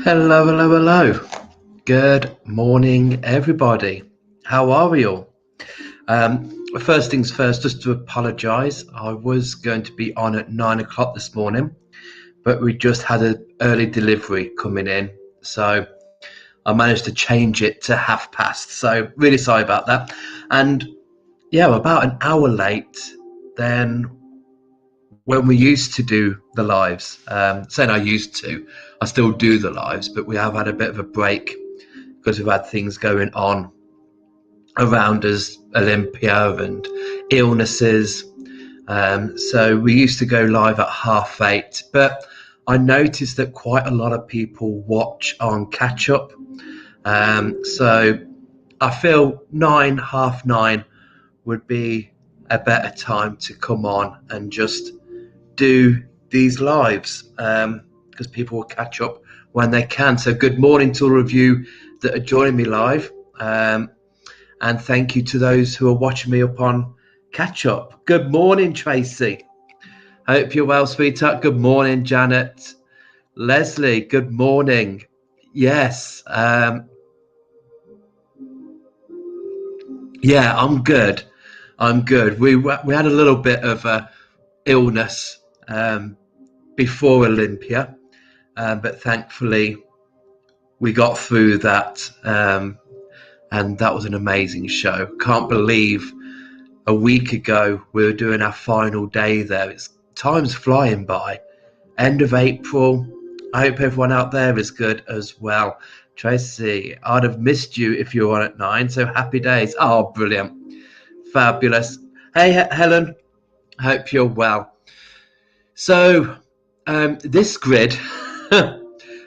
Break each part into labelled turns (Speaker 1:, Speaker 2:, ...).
Speaker 1: Hello, hello, hello. Good morning, everybody. How are we all? First things first, just to apologise. I was going to be on at 9 o'clock this morning, but we just had an early delivery coming in. So I managed to change it to past. So really sorry about that. And yeah, we're about an hour late than when we used to do the lives. Saying I used to, I still do the lives, but we have had a bit of a break because we've had things going on around us, Olympia and illnesses. So we used to go live at 8:30, but I noticed that quite a lot of people watch on catch up. So I feel 9:30 would be a better time to come on and just do these lives because people will catch up when they can. So good morning to all of you that are joining me live, and thank you to those who are watching me up on catch up. Good morning, Tracy. Hope you're well, sweetheart. Good morning, Janet. Leslie, good morning. Yes, yeah, I'm good. I'm good. We had a little bit of illness before Olympia, but thankfully we got through that, and that was an amazing show. Can't believe a week ago we were doing our final day there. Time's flying by. End of April. I hope everyone out there is good as well. Tracy, I'd have missed you if you were on at 9, so happy days. Oh, brilliant. Fabulous. Hey, Helen, hope you're well. So this grid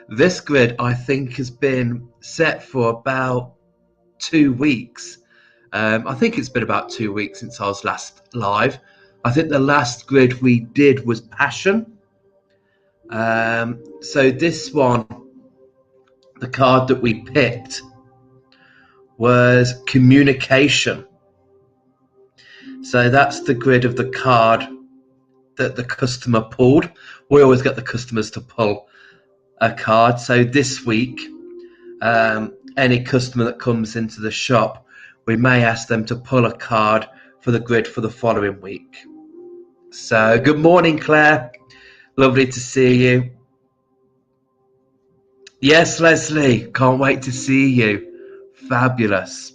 Speaker 1: this grid I think has been set for about 2 weeks. I think it's been about 2 weeks since I was last live. I think the last grid we did was passion. So this one, the card that we picked was communication. So that's the grid of the card that the customer pulled. We always get the customers to pull a card. So this week, any customer that comes into the shop, we may ask them to pull a card for the grid for the following week. So good morning, Claire. Lovely to see you. Yes, Leslie, can't wait to see you. Fabulous.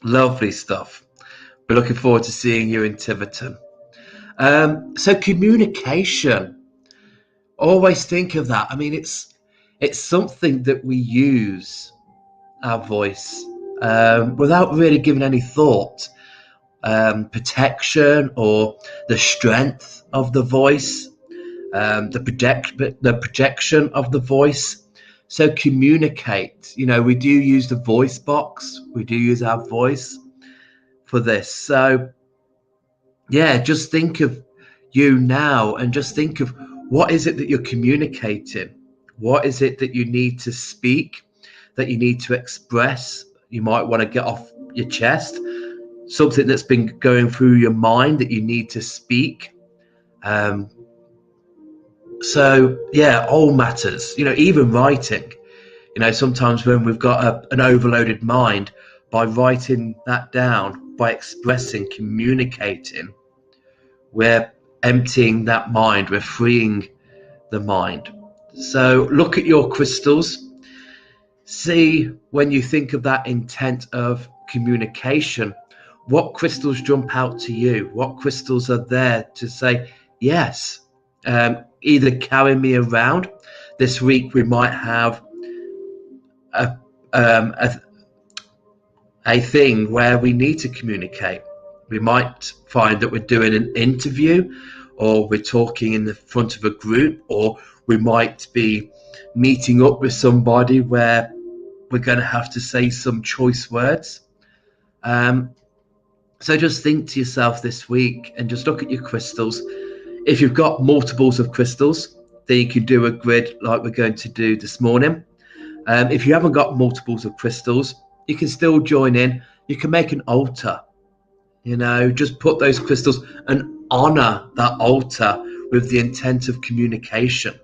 Speaker 1: Lovely stuff. We're looking forward to seeing you in Tiverton. So communication, always think of that. I mean, it's something that we use, our voice, without really giving any thought. Protection or the strength of the voice, the projection of the voice. So communicate. We do use the voice box. We do use our voice for this. So yeah, just think of you now and just think of what is it that you're communicating? What is it that you need to speak, that you need to express? You might want to get off your chest, something that's been going through your mind that you need to speak. So yeah, all matters, even writing. Sometimes when we've got an overloaded mind, by writing that down, by expressing, communicating, we're emptying that mind, we're freeing the mind. So look at your crystals. See, when you think of that intent of communication, what crystals jump out to you? What crystals are there to say, yes, either carry me around. This week we might have a thing where we need to communicate. We might find that we're doing an interview, or we're talking in the front of a group, or we might be meeting up with somebody where we're going to have to say some choice words. So just think to yourself this week and just look at your crystals. If you've got multiples of crystals, then you can do a grid like we're going to do this morning. If you haven't got multiples of crystals, you can still join in. You can make an altar. Just put those crystals and honor that altar with the intent of communication.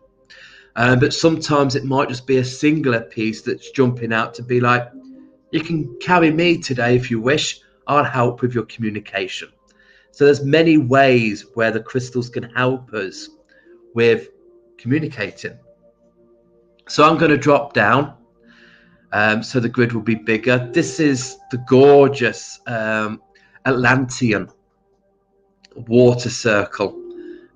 Speaker 1: But sometimes it might just be a singular piece that's jumping out to be like, you can carry me today if you wish. I'll help with your communication. So there's many ways where the crystals can help us with communicating. So I'm going to drop down so the grid will be bigger. This is the gorgeous Atlantean water circle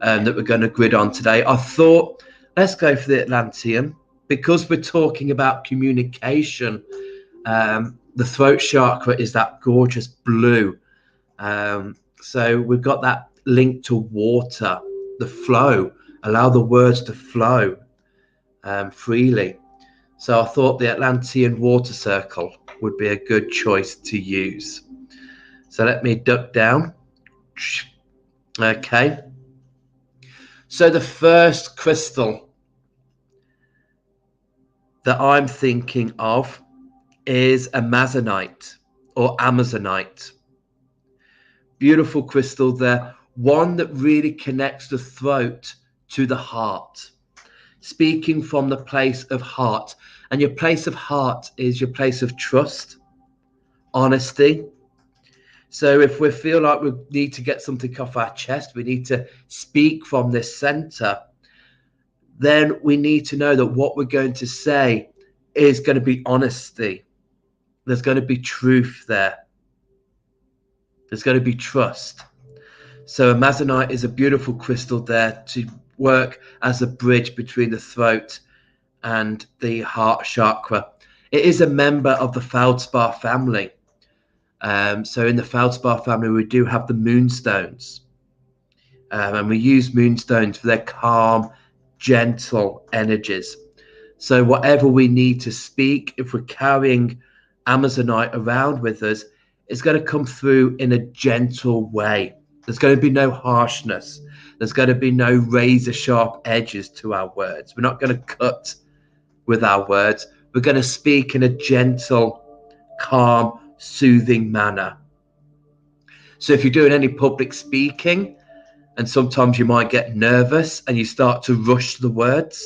Speaker 1: that we're going to grid on today. I thought, let's go for the Atlantean because we're talking about communication. The throat chakra is that gorgeous blue. So we've got that link to water, the flow, allow the words to flow freely. So I thought the Atlantean water circle would be a good choice to use. So let me duck down. Okay. So the first crystal that I'm thinking of is Amazonite or Amazonite. Beautiful crystal there. One that really connects the throat to the heart. Speaking from the place of heart. And your place of heart is your place of trust, honesty. So if we feel like we need to get something off our chest, we need to speak from this center, then we need to know that what we're going to say is going to be honesty. There's going to be truth there. There's going to be trust. So Amazonite is a beautiful crystal there to work as a bridge between the throat and the heart chakra. It is a member of the Feldspar family. So in the Feldspar family, we do have the moonstones. And we use moonstones for their calm, gentle energies. So whatever we need to speak, if we're carrying Amazonite around with us, it's going to come through in a gentle way. There's going to be no harshness. There's going to be no razor sharp edges to our words. We're not going to cut with our words. We're going to speak in a gentle, calm, soothing manner. So if you're doing any public speaking, and sometimes you might get nervous and you start to rush the words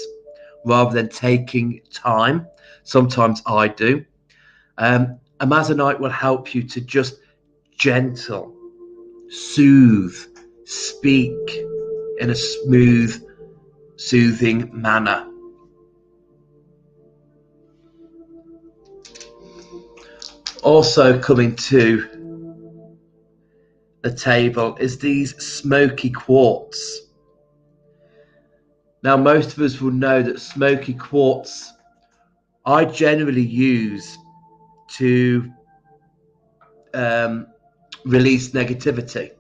Speaker 1: rather than taking time, sometimes I do. Amazonite will help you to just gentle, soothe, speak in a smooth, soothing manner. Also coming to the table is these Smoky Quartz. Now, most of us will know that Smoky Quartz I generally use to release negativity.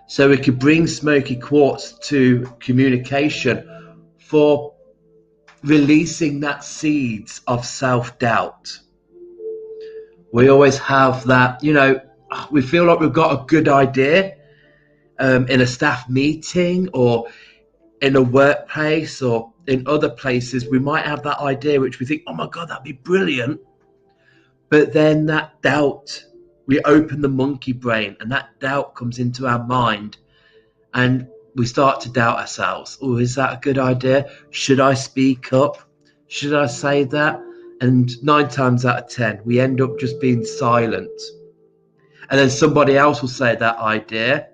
Speaker 1: So we could bring Smoky Quartz to communication for releasing that seeds of self-doubt. We always have that, we feel like we've got a good idea in a staff meeting or in a workplace or in other places. We might have that idea which we think, oh my God, that'd be brilliant. But then that doubt, we open the monkey brain and that doubt comes into our mind and we start to doubt ourselves. Oh, is that a good idea? Should I speak up? Should I say that? And 9 times out of 10, we end up just being silent. And then somebody else will say that idea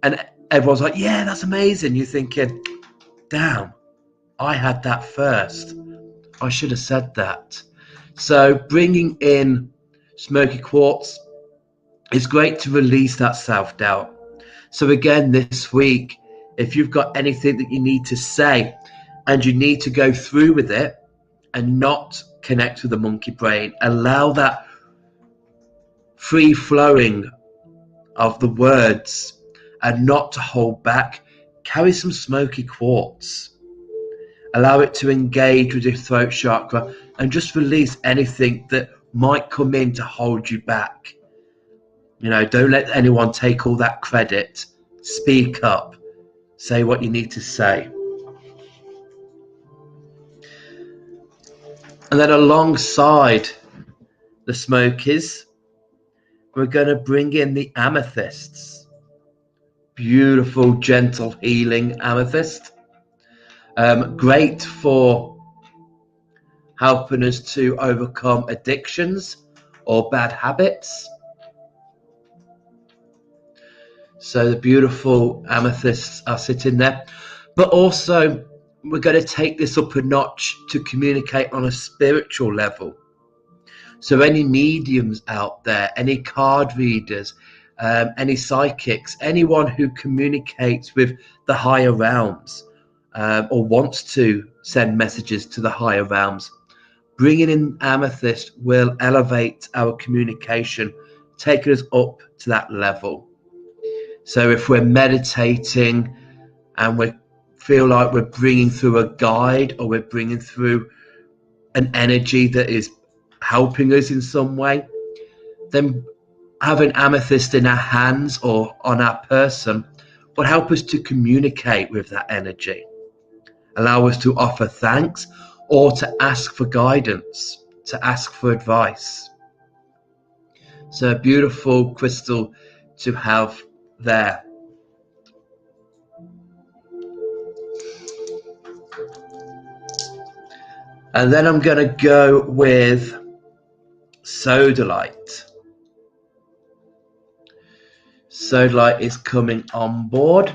Speaker 1: and everyone's like, yeah, that's amazing. You're thinking, damn, I had that first. I should have said that. So bringing in Smoky Quartz is great to release that self-doubt. So again, this week, if you've got anything that you need to say and you need to go through with it and not connect with the monkey brain, allow that free flowing of the words and not to hold back, carry some Smoky Quartz. Allow it to engage with your throat chakra and just release anything that might come in to hold you back. Don't let anyone take all that credit. Speak up. Say what you need to say. And then alongside the Smokies, we're going to bring in the Amethysts. Beautiful, gentle, healing amethyst. Great for helping us to overcome addictions or bad habits. So the beautiful amethysts are sitting there. But also, we're going to take this up a notch to communicate on a spiritual level. So any mediums out there, any card readers, any psychics, anyone who communicates with the higher realms or wants to send messages to the higher realms, bringing in amethyst will elevate our communication, taking us up to that level. So if we're meditating and we feel like we're bringing through a guide or we're bringing through an energy that is helping us in some way, then having amethyst in our hands or on our person will help us to communicate with that energy, allow us to offer thanks or to ask for guidance, to ask for advice. So a beautiful crystal to have there. And then I'm going to go with Sodalite. Sodalite is coming on board.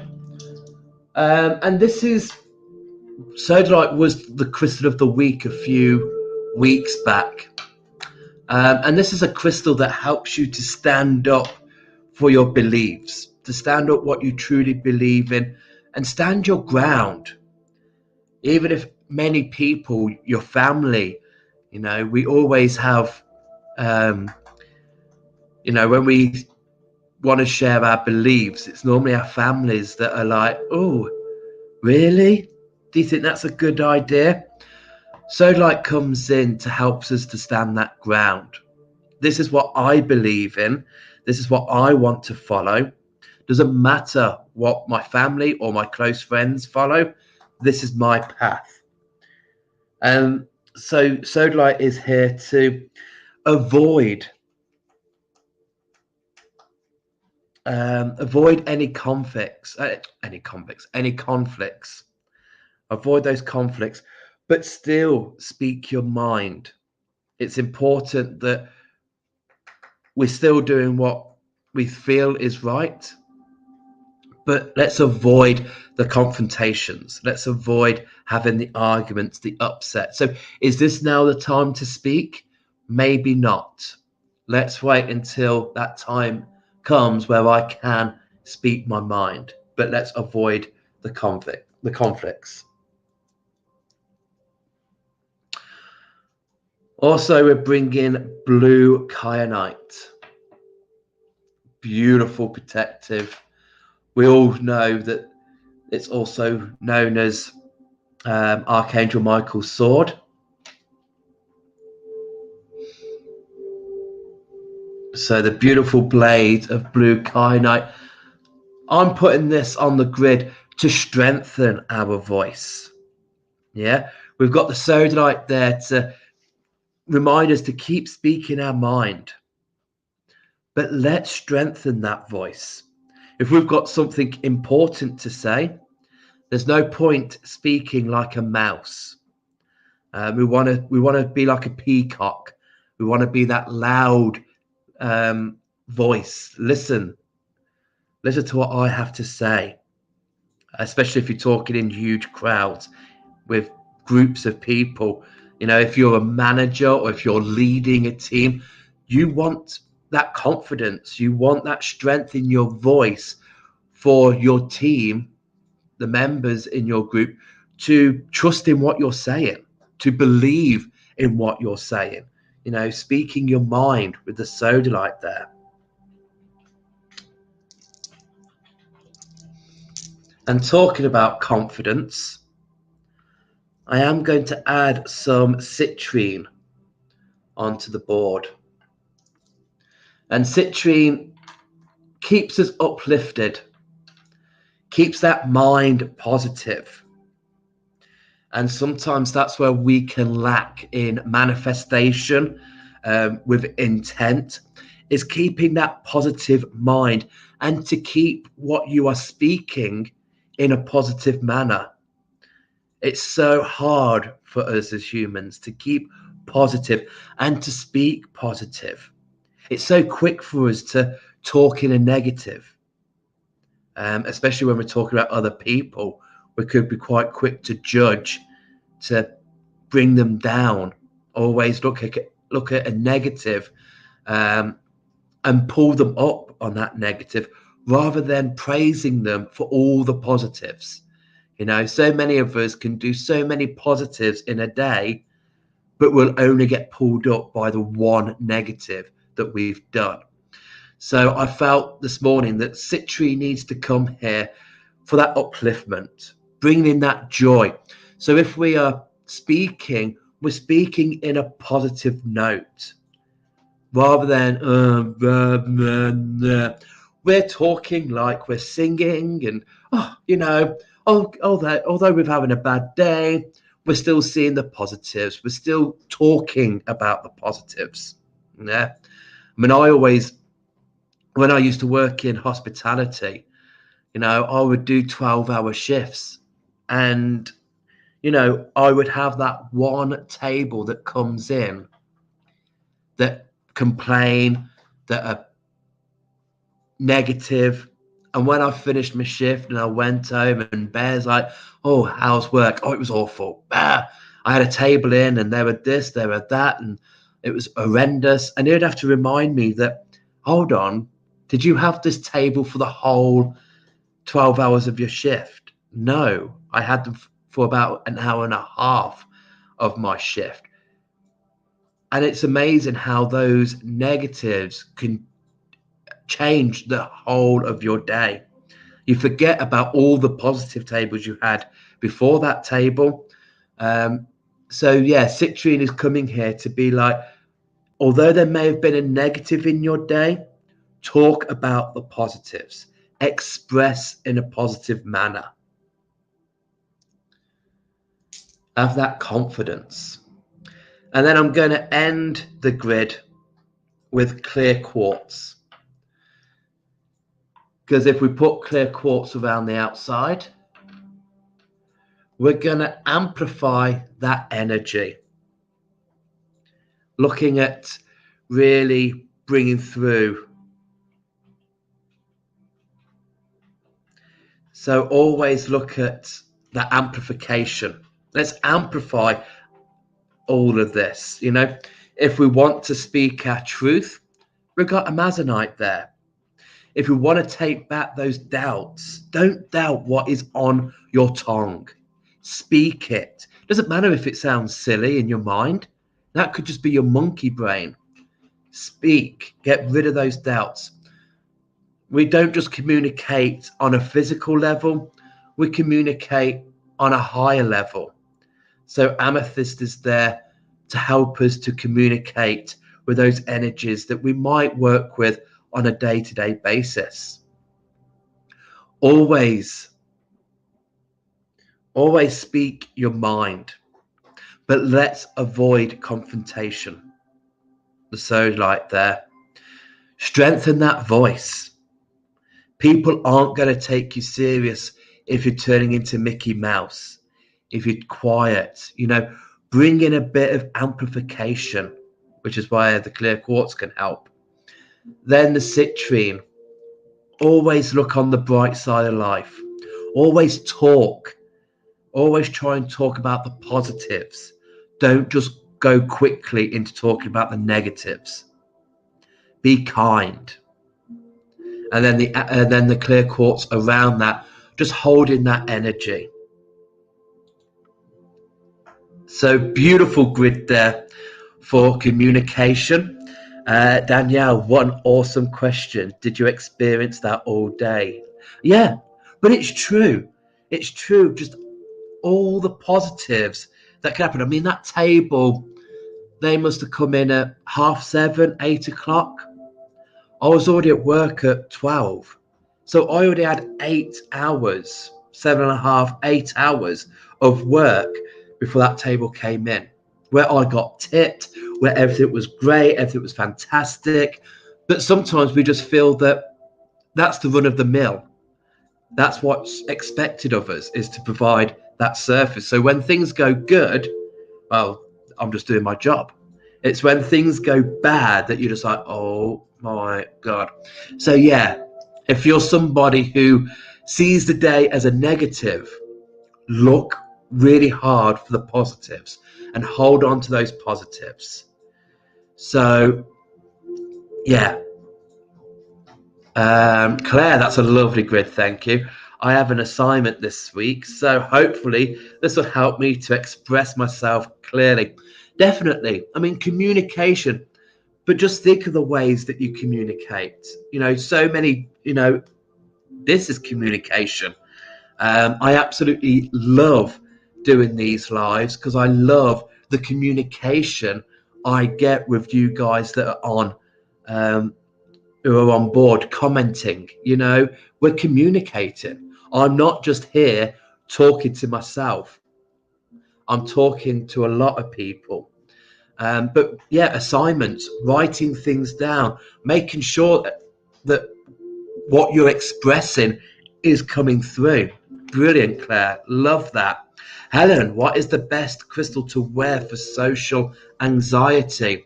Speaker 1: And this is, Sodalite was the crystal of the week a few weeks back. And this is a crystal that helps you to stand up for your beliefs, to stand up what you truly believe in and stand your ground. Even if many people, your family, we always have, when we want to share our beliefs, it's normally our families that are like, oh, really? Do you think that's a good idea? Sodalite comes in to help us to stand that ground. This is what I believe in. This is what I want to follow. Doesn't matter what my family or my close friends follow. This is my path. And so Sodalite is here to avoid any conflicts. Avoid those conflicts, but still speak your mind. It's important that we're still doing what we feel is right, but let's avoid the confrontations. Let's avoid having the arguments, the upset. So is this now the time to speak? Maybe not. Let's wait until that time comes where I can speak my mind, but let's avoid the conflicts. Also, we're bringing blue kyanite. Beautiful, protective. We all know that it's also known as Archangel Michael's sword. So the beautiful blade of blue kyanite. I'm putting this on the grid to strengthen our voice. Yeah, we've got the sodalite there to remind us to keep speaking our mind. But let's strengthen that voice. If we've got something important to say, there's no point speaking like a mouse. We want to be like a peacock. We want to be that loud voice. Listen to what I have to say, especially if you're talking in huge crowds with groups of people. If you're a manager or if you're leading a team, you want that confidence, you want that strength in your voice for your team, the members in your group, to trust in what you're saying, to believe in what you're saying, speaking your mind with the sodalite there. And talking about confidence, I am going to add some citrine onto the board. And citrine keeps us uplifted, keeps that mind positive. And sometimes that's where we can lack in manifestation with intent, is keeping that positive mind and to keep what you are speaking in a positive manner. It's so hard for us as humans to keep positive and to speak positive. It's so quick for us to talk in a negative, especially when we're talking about other people. We could be quite quick to judge, to bring them down, always look at a negative, and pull them up on that negative rather than praising them for all the positives. So many of us can do so many positives in a day, but we'll only get pulled up by the one negative that we've done. So I felt this morning that Citrine needs to come here for that upliftment, bringing in that joy. So if we are speaking, we're speaking in a positive note rather than we're talking like we're singing, and although we're having a bad day, we're still seeing the positives. We're still talking about the positives. Yeah. I mean, when I used to work in hospitality, I would do 12-hour shifts, and I would have that one table that comes in that complain, that are negative. And when I finished my shift and I went home, and Bear's like, "Oh, how's work?" "Oh, it was awful. I had a table in and there were this, there were that, and it was horrendous." And he'd have to remind me that, hold on, did you have this table for the whole 12 hours of your shift? No, I had them for about an hour and a half of my shift. And it's amazing how those negatives can change the whole of your day. You forget about all the positive tables you had before that table. So yeah, Citrine is coming here to be like, although there may have been a negative in your day, talk about the positives. Express in a positive manner. Have that confidence. And then I'm going to end the grid with clear quartz. Because if we put clear quartz around the outside, we're going to amplify that energy. Looking at really bringing through. So always look at the amplification. Let's amplify all of this. If we want to speak our truth, we've got Amazonite there. If we want to take back those doubts, don't doubt what is on your tongue. Speak it. Doesn't matter if it sounds silly in your mind. That could just be your monkey brain. Speak. Get rid of those doubts. We don't just communicate on a physical level. We communicate on a higher level. So Amethyst is there to help us to communicate with those energies that we might work with on a day-to-day basis. Always speak your mind, but let's avoid confrontation. The Sodalite there. Strengthen that voice. People aren't going to take you serious if you're turning into Mickey Mouse, if you're quiet. Bring in a bit of amplification, which is why the clear quartz can help. Then the citrine. Always look on the bright side of life. Always talk. Always try and talk about the positives. Don't just go quickly into talking about the negatives. Be kind. And then the clear quartz around that, just holding that energy. So beautiful grid there for communication. Danielle, one awesome question. Did you experience that all day? Yeah, but it's true. It's true. Just all the positives that can happen. I mean, that table, they must have come in at 7:30, 8 o'clock. I was already at work at 12. So I already had 8 hours, 7.5, 8 hours of work before that table came in, where I got tipped, where everything was great, everything was fantastic. But sometimes we just feel that that's the run of the mill. That's what's expected of us, is to provide that surface. So when things go good, well, I'm just doing my job. It's when things go bad that you're just like, oh my God. So yeah, if you're somebody who sees the day as a negative, look really hard for the positives and hold on to those positives. So yeah, Claire, that's a lovely grid, thank you. I have an assignment this week, so hopefully this will help me to express myself clearly. Definitely, I mean, communication, but just think of the ways that you communicate. So many, this is communication. I absolutely love doing these lives because I love the communication I get with you guys that are on, who are on board commenting. We're communicating. I'm not just here talking to myself. I'm talking to a lot of people. But yeah, assignments, writing things down, making sure that what you're expressing is coming through. Brilliant, Claire. Love that. Helen, what is the best crystal to wear for social anxiety?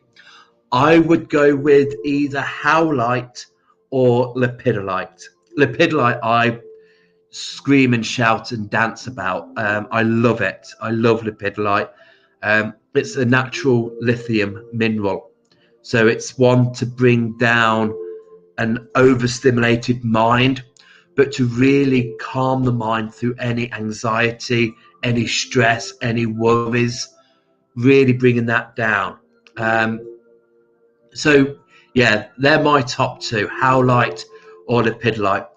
Speaker 1: I would go with either howlite or lepidolite. Lepidolite, I scream and shout and dance about. I love it. I love lepidolite. It's a natural lithium mineral. So it's one to bring down an overstimulated mind, but to really calm the mind through any anxiety, any stress, any worries, really bringing that down. So yeah, they're my top two, howlite or lepidolite.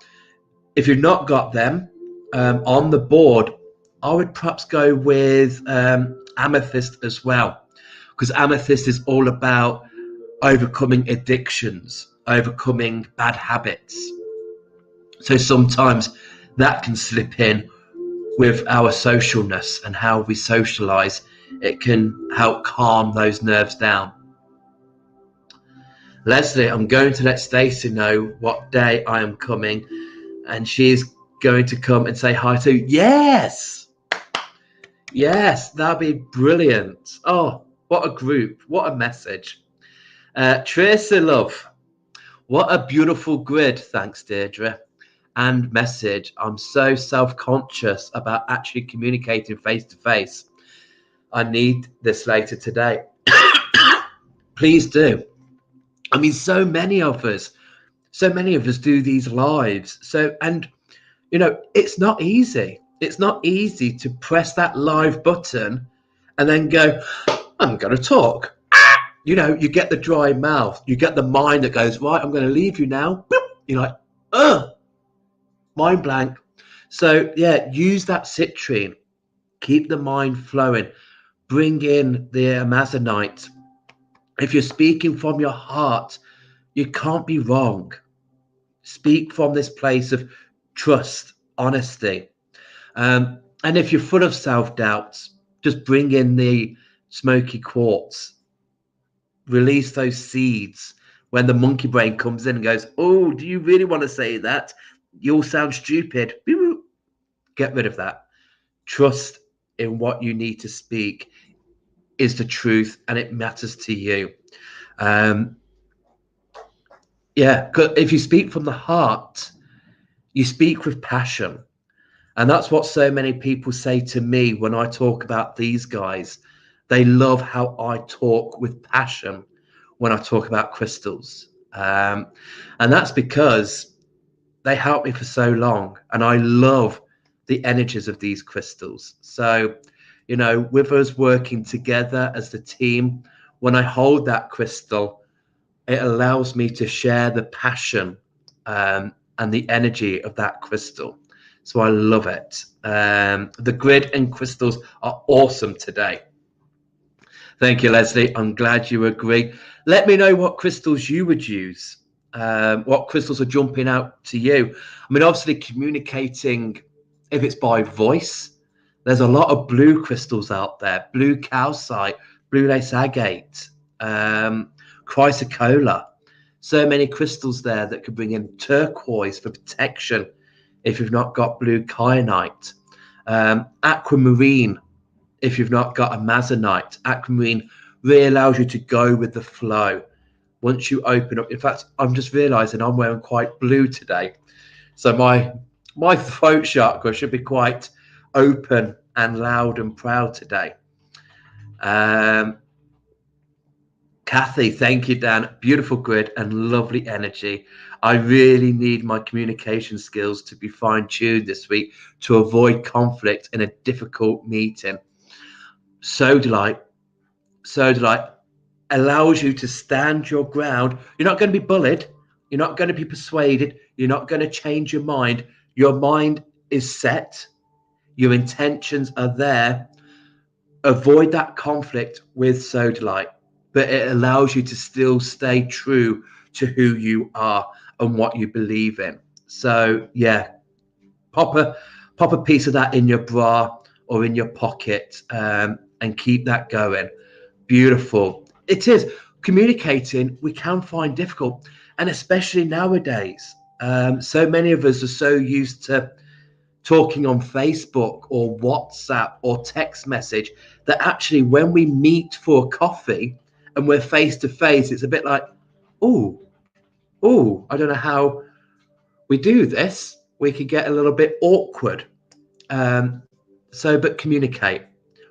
Speaker 1: If you've not got them on the board, I would perhaps go with Amethyst as well, because Amethyst is all about overcoming addictions, overcoming bad habits. So sometimes that can slip in with our socialness and how we socialize. It can help calm those nerves down. Leslie, I'm going to let Stacey know what day I am coming, and she's going to come and say hi to. Yes, that'd be brilliant. Oh, what a group, what a message. Tracy, love, what a beautiful grid. Thanks, Deirdre. And message. I'm so self-conscious about actually communicating face to face. I need this later today. Please do. I mean, so many of us do these lives. So, and it's not easy. It's not easy to press that live button and then go, I'm going to talk. You get the dry mouth. You get the mind that goes, right, I'm going to leave you now. You're like, mind blank. So yeah, use that citrine. Keep the mind flowing. Bring in the amazonite. If you're speaking from your heart, you can't be wrong. Speak from this place of trust, honesty. And if you're full of self-doubts, just bring in the Smoky Quartz. Release those seeds. When the monkey brain comes in and goes, oh, do you really want to say that? You'll sound stupid. Get rid of that. Trust in what you need to speak is the truth, and it matters to you. Because if you speak from the heart, you speak with passion. And that's what so many people say to me when I talk about these guys. They love how I talk with passion when I talk about crystals. And that's because they helped me for so long. And I love the energies of these crystals. So, with us working together as the team, when I hold that crystal, it allows me to share the passion and the energy of that crystal. So I love it. The grid and crystals are awesome today. Thank you, Leslie. I'm glad you agree. Let me know what crystals you would use. What crystals are jumping out to you? I mean, obviously communicating, if it's by voice, there's a lot of blue crystals out there. Blue calcite, blue lace agate, chrysocolla. So many crystals there that could bring in turquoise for protection if you've not got blue kyanite. Aquamarine, if you've not got Amazonite, Aquamarine really allows you to go with the flow. Once you open up, in fact, I'm just realizing I'm wearing quite blue today. So my throat chakra should be quite open and loud and proud today. Kathy, thank you, Dan. Beautiful grid and lovely energy. I really need my communication skills to be fine-tuned this week to avoid conflict in a difficult meeting. Sodalite allows you to stand your ground. You're not going to be bullied. You're not going to be persuaded. You're not going to change your mind. Your mind is set. Your intentions are there. Avoid that conflict with Sodalite, but it allows you to still stay true to who you are and what you believe in. So yeah, pop a piece of that in your bra or in your pocket, and keep that going. Beautiful. It is. Communicating, we can find difficult, and especially nowadays. So many of us are so used to talking on Facebook or WhatsApp or text message that actually when we meet for a coffee and we're face to face, it's a bit like, oh, I don't know how we do this. We could get a little bit awkward. But communicate.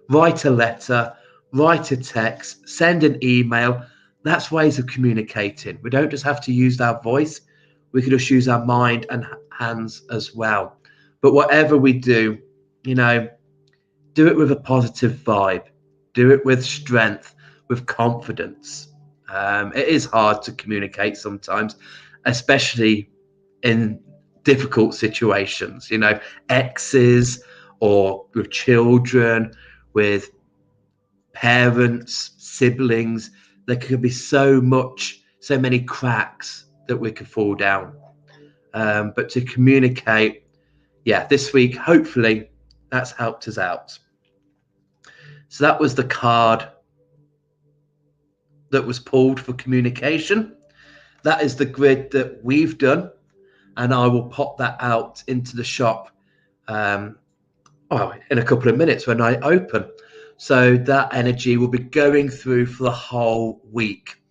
Speaker 1: Write a letter, write a text, send an email. That's ways of communicating. We don't just have to use our voice. We can just use our mind and hands as well. But whatever we do, do it with a positive vibe. Do it with strength, with confidence. It is hard to communicate sometimes, especially in difficult situations, exes or with children, with parents, siblings. There could be so many cracks that we could fall down. But to communicate, this week, hopefully that's helped us out. So that was the card that was pulled for communication. That is the grid that we've done, and I will pop that out into the shop in a couple of minutes when I open. So that energy will be going through for the whole week.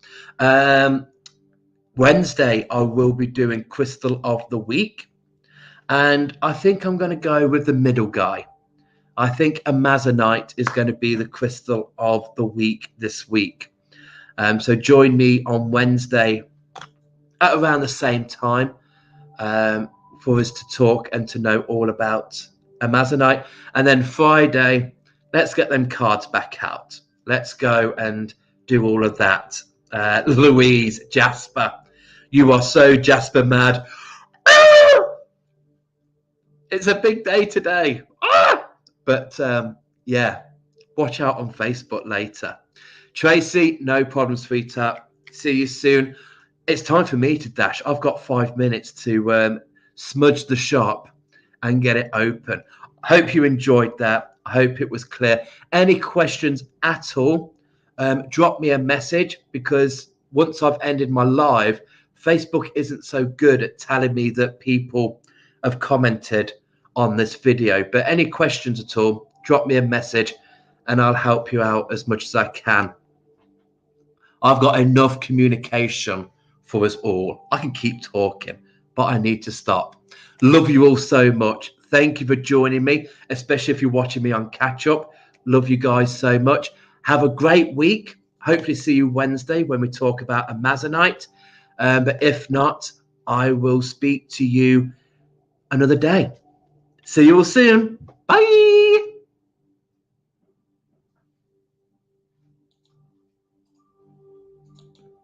Speaker 1: Wednesday, I will be doing Crystal of the Week. And I think I'm going to go with the middle guy. I think Amazonite is going to be the Crystal of the Week this week. So join me on Wednesday at around the same time for us to talk and to know all about Amazonite. And then Friday, let's get them cards back out. Let's go and do all of that. Louise, Jasper, you are so Jasper mad. It's a big day today. But watch out on Facebook later. Tracy, no problem, sweetheart. See you soon. It's time for me to dash. I've got 5 minutes to smudge the shop and get it open. Hope you enjoyed that. I hope it was clear. Any questions at all, drop me a message, because once I've ended my live, Facebook isn't so good at telling me that people have commented on this video. But any questions at all, drop me a message and I'll help you out as much as I can. I've got enough communication for us all. I can keep talking, but I need to stop. Love you all so much. Thank you for joining me, especially if you're watching me on catch up. Love you guys so much. Have a great week. Hopefully see you Wednesday when we talk about Amazonite. But if not, I will speak to you another day. See you all soon. Bye.